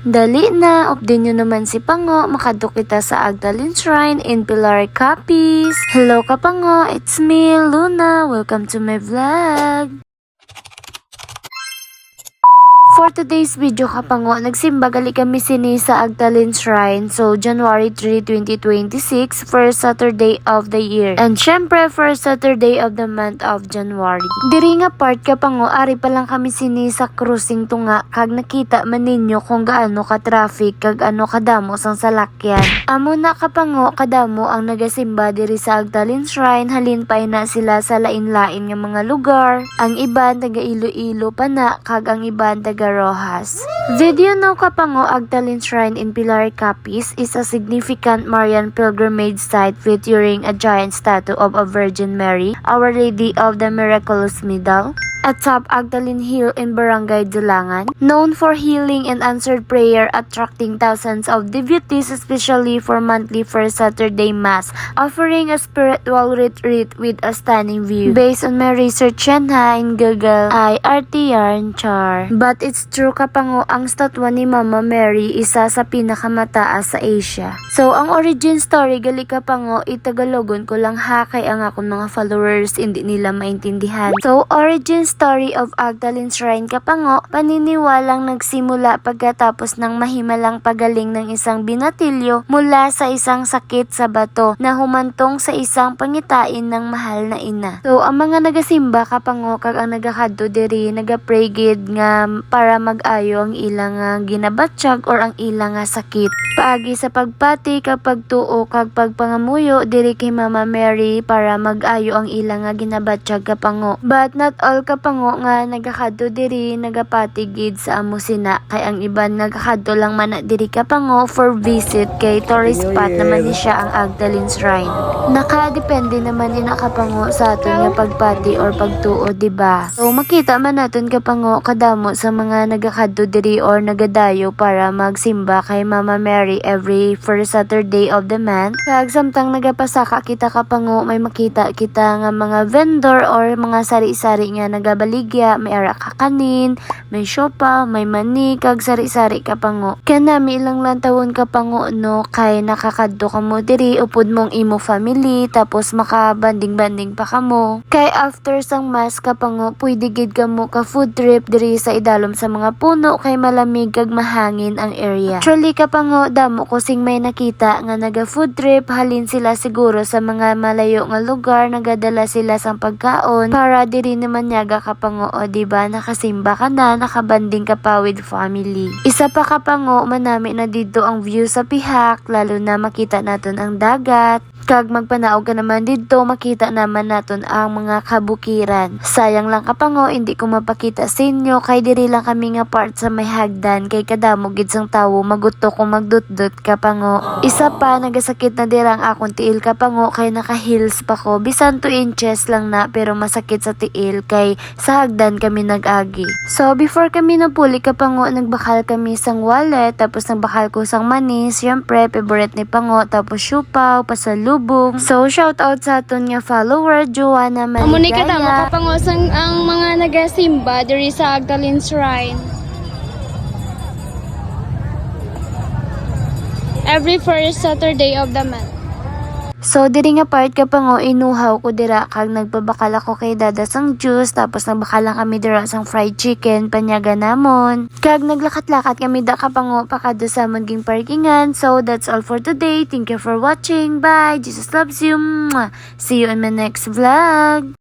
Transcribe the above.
Dali na, update nyo naman si Pango, makadukita sa Agdalene Shrine in Pilar, Capiz. Hello ka Pango, it's me, Luna. Welcome to my vlog. For today's video kapango, nagsimba gali kami sini sa Agdalene Shrine. So, January 3, 2026, first Saturday of the year. And syempre, first Saturday of the month of January. Diri nga part kapango, ari pa lang kami sini sa cruising tunga. Kag nakita man ninyo kung gaano ka traffic, kag ano kadamo sang salakyan. Amo na kapango, kadamo ang nagasimba diri sa Agdalene Shrine. Halin pa na sila sa lain-lain nga mga lugar. Ang iba taga Iloilo pa na, kag ang iba taga Rojas. Video now kapango, Agdalene Shrine in Pilar, Capiz is a significant Marian pilgrimage site featuring a giant statue of a Virgin Mary, Our Lady of the Miraculous Middle, atop Agdalene Hill in Barangay Dulangan, known for healing and answered prayer, attracting thousands of devotees, especially for monthly first Saturday Mass, offering a spiritual retreat with a stunning view. Based on my research yan in Google, ay RTR char. But it's true kapango, ang statwa ni Mama Mary isa sa pinakamataas sa Asia. So, ang origin story gali kapango, itagalogon ko lang ha, kay ang akong mga followers hindi nila maintindihan. So, origin story of Agdalene Shrine kapango, paniniwalang nagsimula pagkatapos ng mahimalang pagaling ng isang binatilyo mula sa isang sakit sa bato na humantong sa isang pangitain ng mahal na ina. So, ang mga nagasimba kapango, kag ang nagakadto diri, nagapray gid nga para mag-ayo ang ilang ginabatsyag or ang ilang sakit. Paagi sa pagpati kapag tuo kag pagpangamuyo diri kay Mama Mary para mag-ayo ang ilang ginabatsyag kapango. But not all kapango nga nagakadto diri nagapati gid sa amo sina, kay ang iban nagakadto lang man diri kapango for visit, kay tourist spot naman ni siya ang Agdalene Shrine. Nakadepende naman din kapango sa aton nga pagpati or pagtuo, diba? So makita man naton kapango kadamo sa mga nagakadto diri or nagadayo para magsimba kay Mama Mary every first Saturday of the month. Kag samtang nagapasaka kita kapango, may makita kita nga mga vendor or mga sari-sari nga nagabaligya, may ara kakanin, may siopa, may mani, kag sari-sari kapango. Kaya nami ilang lang tawon kapango no, kay nakakadto kamo diri, upod mong imo family, tapos makabanding-banding pa kamo. Kay after sang mass kapango, pwede gid kamo ka food trip diri sa idalom sa mga puno, kay malamig kag mahangin ang area. Actually kapango, damo ko sing may nakita nga naga food trip, halin sila siguro sa mga malayo nga lugar, nagadala sila sang pagkaon para diri naman nyaga kapango, o diba nakasimba ka na, nakabanding ka pa with family. Isa pa kapango, manami na dito ang view sa Pihak, lalo na makita naton ang dagat. Kag magpanaog ka naman dito, makita naman naton ang mga kabukiran. Sayang lang kapango, hindi ko mapakita sa inyo, kay diri lang kami nga part sa may hagdan, kay kadamo gid sang tawo maguto kung magdutdut kapango. Isa pa, nagasakit na dirang akong tiil kapango, kay naka-heels pa ko. Bisan 2 inches lang na, pero masakit sa tiil, kay sa hagdan kami nag-agi. So, before kami napuli kapango, nagbakal kami sang wallet, tapos nagbakal ko sang manis, syempre, favorite ni Pango, tapos syupaw, pasalubong. So, shout out sa aton nga follower, Joanna Maligaya. Amo ni kadamo kapangosang ang mga nagasimba diri sa Agdalene Shrine. Every first Saturday of the month. So, diri nga part kapango, inuhaw ko dira, kag nagpabakal ako kay dada sang juice, tapos nagbakal lang kami dira sang fried chicken, panyaga namon. Kag naglakat-lakat kami da kapango, pakado sa maging parkingan. So, that's all for today. Thank you for watching. Bye! Jesus loves you! Mwah! See you in my next vlog!